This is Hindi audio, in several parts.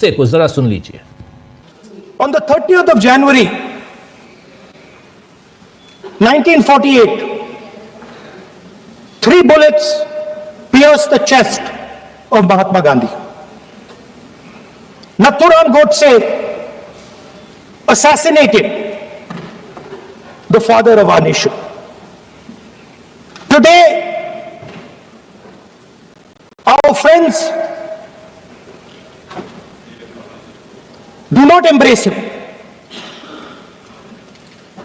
से कुछ जरा सुन लीजिए। On the 30th of January 1948, 3 bullets pierced the chest of Mahatma Gandhi. Nathuram Godse assassinated the father of our nation. Today, our friends do not embrace him.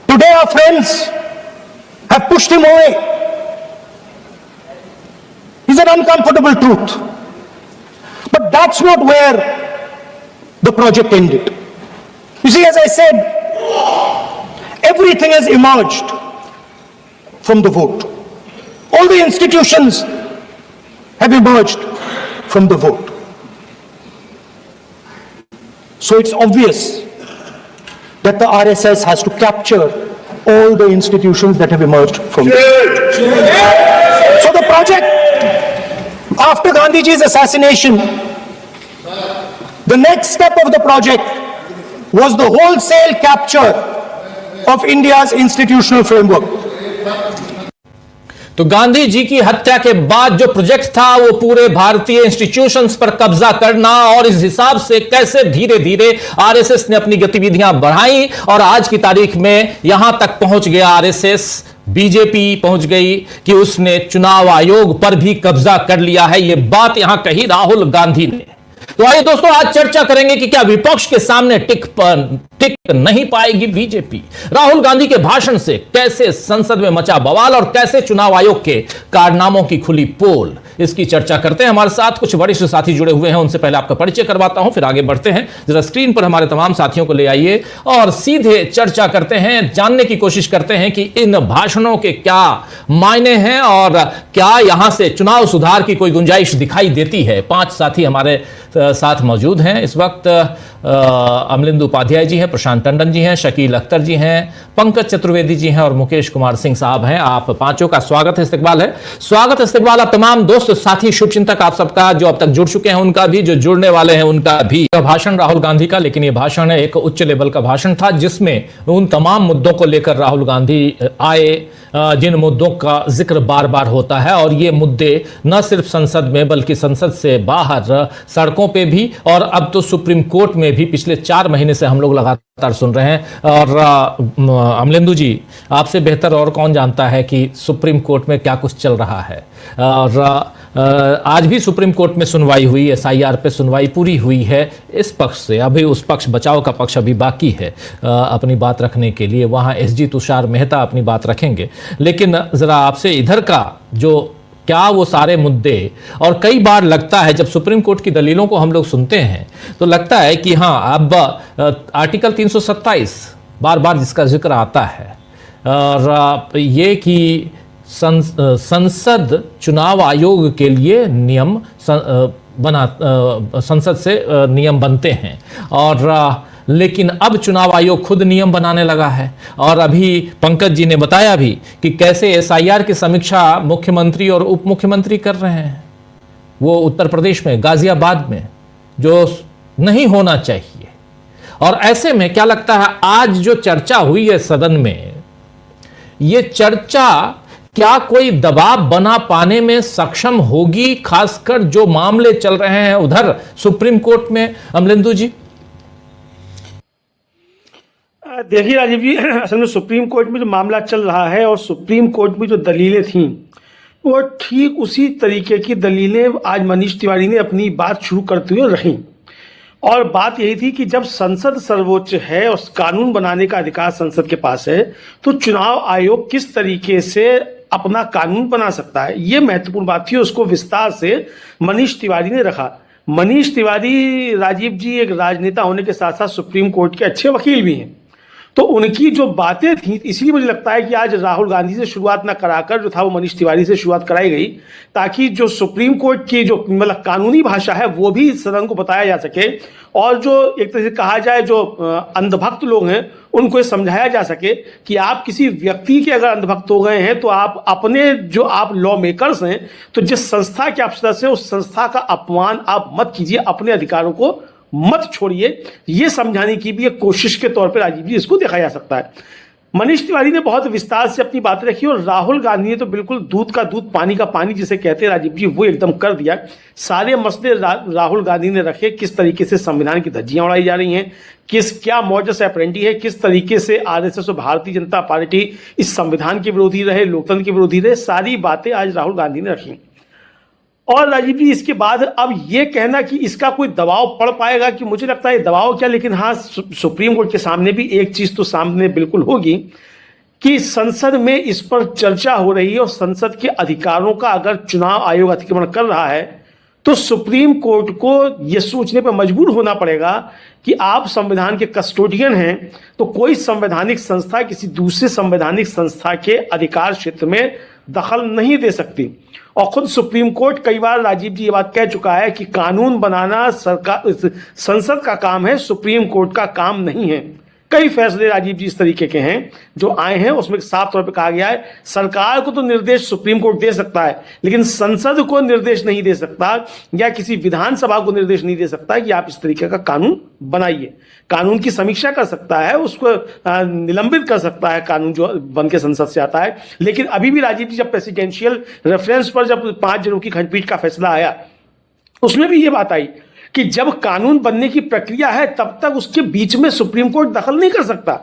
Today, our friends have pushed him away. It's an uncomfortable truth. But that's not where the project ended. You see, as I said, everything has emerged from the vote. All the institutions have emerged from the vote. So it's obvious that the RSS has to capture all the institutions that have emerged from it. So the project, after Gandhiji's assassination, the next step of the project was the wholesale capture of India's institutional framework. तो गांधी जी की हत्या के बाद जो प्रोजेक्ट था वो पूरे भारतीय इंस्टीट्यूशंस पर कब्जा करना, और इस हिसाब से कैसे धीरे धीरे आरएसएस ने अपनी गतिविधियां बढ़ाई और आज की तारीख में यहां तक पहुंच गया आरएसएस, बीजेपी पहुंच गई कि उसने चुनाव आयोग पर भी कब्जा कर लिया है। यह बात यहां कही राहुल गांधी ने। तो आइए दोस्तों, आज चर्चा करेंगे कि क्या विपक्ष के सामने टिक नहीं पाएगी बीजेपी। राहुल गांधी के भाषण से कैसे संसद में मचा बवाल और कैसे चुनाव आयोग के कारनामों की खुली पोल, इसकी चर्चा करते हैं। हमारे साथ कुछ वरिष्ठ साथी जुड़े हुए हैं, उनसे पहले आपका परिचय करवाता हूं, फिर आगे बढ़ते हैं। जरा स्क्रीन पर हमारे तमाम साथियों को ले आइए और सीधे चर्चा करते हैं, जानने की कोशिश करते हैं कि इन भाषणों के क्या मायने हैं और क्या यहां से चुनाव सुधार की कोई गुंजाइश दिखाई देती है। 5 साथी हमारे साथ मौजूद हैं इस वक्त। अमलिंदु उपाध्याय जी हैं, प्रशांत टंडन जी हैं, शकील अख्तर जी हैं, पंकज चतुर्वेदी जी हैं और मुकेश कुमार सिंह साहब हैं। आप पांचों का स्वागत है, इस्तकबाल है। स्वागत इस्तकबाल आप तमाम दोस्त साथी शुभचिंतक आप सबका, जो अब तक जुड़ चुके हैं उनका भी, जो जुड़ने वाले हैं उनका भी। यह भाषण राहुल गांधी का, लेकिन यह भाषण एक उच्च लेवल का भाषण था जिसमें उन तमाम मुद्दों को लेकर राहुल गांधी आए जिन मुद्दों का जिक्र बार बार होता है, और ये मुद्दे न सिर्फ संसद में बल्कि संसद से बाहर सड़कों पे भी, और अब तो सुप्रीम कोर्ट में भी पिछले 4 महीने से हम लोग लगातार सुन रहे हैं। और अमलेंदु जी, आपसे बेहतर और कौन जानता है कि सुप्रीम कोर्ट में क्या कुछ चल रहा है। और आज भी सुप्रीम कोर्ट में सुनवाई हुई, एसआईआर पे सुनवाई पूरी हुई है इस पक्ष से, अभी उस पक्ष बचाव का पक्ष अभी बाकी है अपनी बात रखने के लिए। वहाँ एसजी तुषार मेहता अपनी बात रखेंगे, लेकिन ज़रा आपसे इधर का जो क्या वो सारे मुद्दे, और कई बार लगता है जब सुप्रीम कोर्ट की दलीलों को हम लोग सुनते हैं तो लगता है कि हाँ, अब आर्टिकल 327 बार बार जिसका जिक्र आता है, और ये कि संसद चुनाव आयोग के लिए नियम संसद से नियम बनते हैं, और लेकिन अब चुनाव आयोग खुद नियम बनाने लगा है। और अभी पंकज जी ने बताया भी कि कैसे एसआईआर की समीक्षा मुख्यमंत्री और उप मुख्यमंत्री कर रहे हैं, वो उत्तर प्रदेश में गाजियाबाद में, जो नहीं होना चाहिए। और ऐसे में क्या लगता है, आज जो चर्चा हुई है सदन में, ये चर्चा क्या कोई दबाव बना पाने में सक्षम होगी, खासकर जो मामले चल रहे हैं उधर सुप्रीम कोर्ट में। अमलेंदु जी, देखिए राजीव जी, असल में सुप्रीम कोर्ट में जो मामला चल रहा है और सुप्रीम कोर्ट में जो दलीलें थीं, वो ठीक उसी तरीके की दलीलें आज मनीष तिवारी ने अपनी बात शुरू करते हुए रहीं। और बात यही थी कि जब संसद सर्वोच्च है और कानून बनाने का अधिकार संसद के पास है, तो चुनाव आयोग किस तरीके से अपना कानून बना सकता है, ये महत्वपूर्ण बात थी। उसको विस्तार से मनीष तिवारी ने रखा। मनीष तिवारी, राजीव जी, एक राजनेता होने के साथ साथ सुप्रीम कोर्ट के अच्छे वकील भी हैं, तो उनकी जो बातें थी, इसलिए मुझे लगता है कि आज राहुल गांधी से शुरुआत ना कराकर जो था वो मनीष तिवारी से शुरुआत कराई गई, ताकि जो सुप्रीम कोर्ट की जो मतलब कानूनी भाषा है वो भी सदन को बताया जा सके, और जो एक तरह से कहा जाए जो अंधभक्त लोग हैं उनको ये समझाया जा सके कि आप किसी व्यक्ति के अगर अंधभक्त हो गए हैं तो आप अपने जो आप लॉ मेकर्स हैं, तो जिस संस्था के आप सदस्य हैं उस संस्था का अपमान आप मत कीजिए, अपने अधिकारों को मत छोड़िए, ये समझाने की भी एक कोशिश के तौर पर राजीव जी इसको देखा जा सकता है। मनीष तिवारी ने बहुत विस्तार से अपनी बात रखी और राहुल गांधी ने तो बिल्कुल दूध का दूध पानी का पानी जिसे कहते हैं राजीव जी, वो एकदम कर दिया। सारे मसले राहुल गांधी ने रखे, किस तरीके से संविधान की धज्जियां उड़ाई जा रही हैं, क्या मॉडस ऑपरेंडी है, किस तरीके से आरएसएस और भारतीय जनता पार्टी इस संविधान के विरोधी रहे, लोकतंत्र के विरोधी रहे, सारी बातें आज राहुल गांधी ने रखी। और राजीव जी इसके बाद अब ये कहना कि इसका कोई दबाव पड़ पाएगा, कि मुझे लगता है दबाव क्या, लेकिन हाँ सुप्रीम कोर्ट के सामने भी एक चीज तो सामने बिल्कुल होगी कि संसद में इस पर चर्चा हो रही है और संसद के अधिकारों का अगर चुनाव आयोग अतिक्रमण कर रहा है तो सुप्रीम कोर्ट को यह सोचने पर मजबूर होना पड़ेगा कि आप संविधान के कस्टोडियन हैं, तो कोई संवैधानिक संस्था किसी दूसरे संवैधानिक संस्था के अधिकार क्षेत्र में दखल नहीं दे सकती। और खुद सुप्रीम कोर्ट कई बार राजीव जी ये बात कह चुका है कि कानून बनाना संसद का काम है, सुप्रीम कोर्ट का काम नहीं है। कई फैसले राजीव जी इस तरीके के हैं जो आए हैं, उसमें साफ तौर पे कहा गया है सरकार को तो निर्देश सुप्रीम कोर्ट दे सकता है, लेकिन संसद को निर्देश नहीं दे सकता या किसी विधानसभा को निर्देश नहीं दे सकता कि आप इस तरीके का कानून बनाइए। कानून की समीक्षा कर सकता है, उसको निलंबित कर सकता है कानून जो बन के संसद से आता है। लेकिन अभी भी राजीव जी जब प्रेसिडेंशियल रेफरेंस पर जब 5 जनों की खंडपीठ का फैसला आया, उसमें भी ये बात आई कि जब कानून बनने की प्रक्रिया है तब तक उसके बीच में सुप्रीम कोर्ट दखल नहीं कर सकता।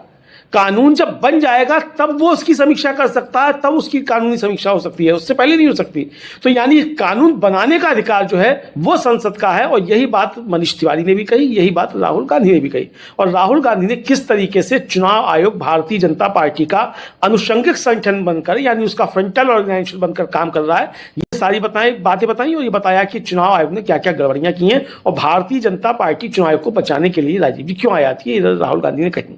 कानून जब बन जाएगा तब वो उसकी समीक्षा कर सकता है, तब उसकी कानूनी समीक्षा हो सकती है, उससे पहले नहीं हो सकती। तो यानी कानून बनाने का अधिकार जो है वो संसद का है, और यही बात मनीष तिवारी ने भी कही, यही बात राहुल गांधी ने भी कही। और राहुल गांधी ने किस तरीके से चुनाव आयोग भारतीय जनता पार्टी का अनुषंगिक संगठन बनकर, यानी उसका फ्रंटल ऑर्गेनाइजेशन बनकर काम कर रहा है, ये सारी बातें बताई और ये बताया कि चुनाव आयोग ने क्या क्या गड़बड़ियां की हैं और भारतीय जनता पार्टी चुनाव आयोग को बचाने के लिए राजीव जी क्यों आया थी, ये राहुल गांधी ने कही।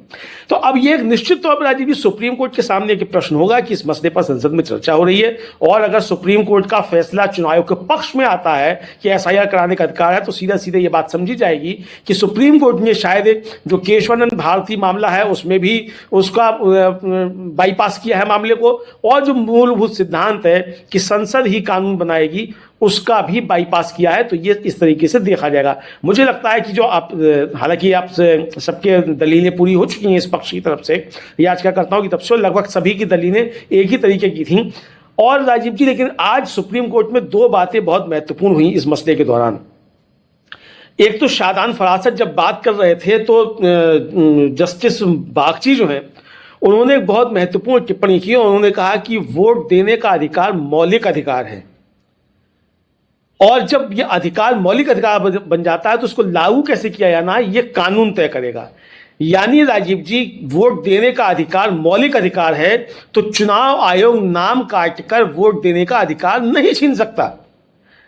तो अब ये निश्चित तौर पर राजीव जी सुप्रीम कोर्ट के सामने एक प्रश्न होगा कि इस मसले पर संसद में चर्चा हो रही है, और अगर सुप्रीम कोर्ट का फैसला चुनाव आयोग के पक्ष में आता है कि एसआईआर कराने का अधिकार है, तो सीधा सीधा ये बात समझी जाएगी कि सुप्रीम कोर्ट ने शायद जो केशवानंद भारती मामला है उसमें भी उसका बाईपास किया है मामले को, और जो मूलभूत सिद्धांत है कि संसद ही कानून बनाएगी उसका भी बाईपास किया है। तो ये इस तरीके से देखा जाएगा। मुझे लगता है कि जो आप, हालांकि आप सबके दलीलें पूरी हो चुकी हैं इस पक्ष की तरफ से, याचिकाकर्ताओं की तरफ से लगभग सभी की दलीलें एक ही तरीके की थी। और राजीव जी लेकिन आज सुप्रीम कोर्ट में 2 बातें बहुत महत्वपूर्ण हुई इस मसले के दौरान। एक तो शादान फरासत जब बात कर रहे थे तो जस्टिस बागची जो है उन्होंने एक बहुत महत्वपूर्ण टिप्पणी की और उन्होंने कहा कि वोट देने का अधिकार मौलिक अधिकार है, और जब यह अधिकार मौलिक अधिकार बन जाता है तो उसको लागू कैसे किया जाना है ये कानून तय करेगा। यानी राजीव जी वोट देने का अधिकार मौलिक अधिकार है, तो चुनाव आयोग नाम काटकर वोट देने का अधिकार नहीं छीन सकता।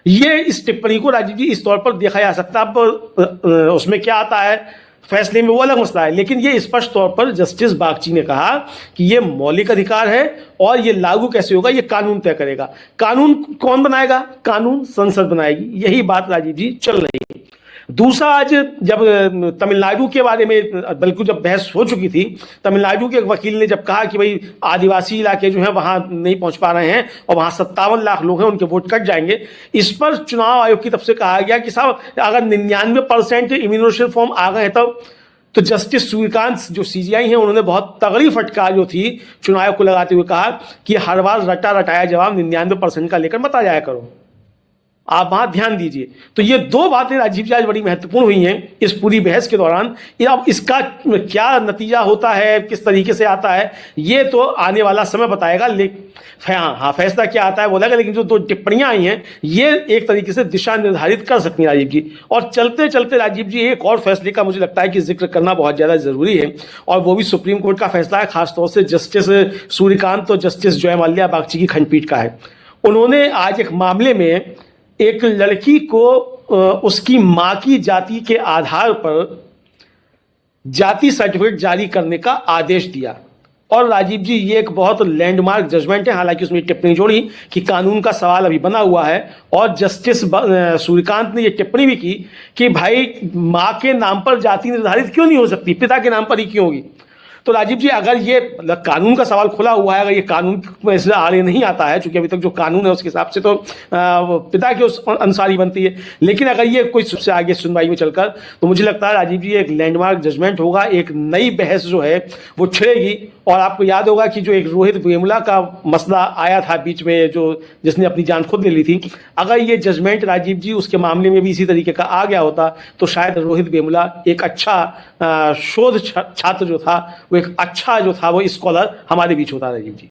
ये इस टिप्पणी को राजीव जी इस तौर पर देखा जा सकता है। अब उसमें क्या आता है फैसले में वो अलग मसला है, लेकिन ये स्पष्ट तौर पर जस्टिस बागची ने कहा कि ये मौलिक अधिकार है और ये लागू कैसे होगा ये कानून तय करेगा। कानून कौन बनाएगा? कानून संसद बनाएगी। यही बात राजीव जी चल रही है। दूसरा, आज जब तमिलनाडु के बारे में बल्कि जब बहस हो चुकी थी, तमिलनाडु के एक वकील ने जब कहा कि भाई आदिवासी इलाके जो है वहां नहीं पहुंच पा रहे हैं और वहां 57 लाख लोग हैं, उनके वोट कट जाएंगे, इस पर चुनाव आयोग की तरफ से कहा गया कि साहब अगर 99% इम्यूनाइजेशन फॉर्म आ गए तब, तो जस्टिस सूर्यकांत जो सीजीआई हैं उन्होंने बहुत तगड़ी फटकार जो थी चुनाव आयोग को लगाते हुए कहा कि हर बार रटा रटाया जवाब 99% का लेकर मत आ जाया करो, आप वहां ध्यान दीजिए। तो ये 2 बातें राजीव जी आज बड़ी महत्वपूर्ण हुई हैं इस पूरी बहस के दौरान। अब इसका क्या नतीजा होता है, किस तरीके से आता है, ये तो आने वाला समय बताएगा। हाँ, फैसला क्या आता है बोलेगा, लेकिन जो 2 टिप्पणियां आई हैं ये एक तरीके से दिशा निर्धारित कर सकती हैं राजीव जी। और चलते चलते राजीव जी एक और फैसले का मुझे लगता है कि जिक्र करना बहुत ज़्यादा जरूरी है, और वो भी सुप्रीम कोर्ट का फैसला है, खासतौर से जस्टिस सूर्यकांत और जस्टिस जय माल्या बागची की खंडपीठ का है। उन्होंने आज एक मामले में एक लड़की को उसकी मां की जाति के आधार पर जाति सर्टिफिकेट जारी करने का आदेश दिया। और राजीव जी ये एक बहुत लैंडमार्क जजमेंट है। हालांकि उसमें टिप्पणी जोड़ी कि कानून का सवाल अभी बना हुआ है, और जस्टिस सूर्यकांत ने ये टिप्पणी भी की कि भाई मां के नाम पर जाति निर्धारित क्यों नहीं हो सकती, पिता के नाम पर ही क्यों होगी। तो राजीव जी, अगर ये कानून का सवाल खुला हुआ है, अगर ये कानून में इससे आड़े नहीं आता है, चूंकि अभी तक जो कानून है उसके हिसाब से तो पिता के उस अनुसार ही बनती है, लेकिन अगर ये कोई सबसे आगे सुनवाई में चलकर, तो मुझे लगता है राजीव जी एक लैंडमार्क जजमेंट होगा, एक नई बहस जो है वो छिड़ेगी। और आपको याद होगा कि जो एक रोहित वेमुला का मसला आया था बीच में, जो जिसने अपनी जान खुद ले ली थी, अगर ये जजमेंट राजीव जी उसके मामले में भी इसी तरीके का आ गया होता तो शायद रोहित वेमुला एक अच्छा शोध छात्र जो था, वो एक अच्छा जो था वो स्कॉलर हमारे बीच होता राजीव जी।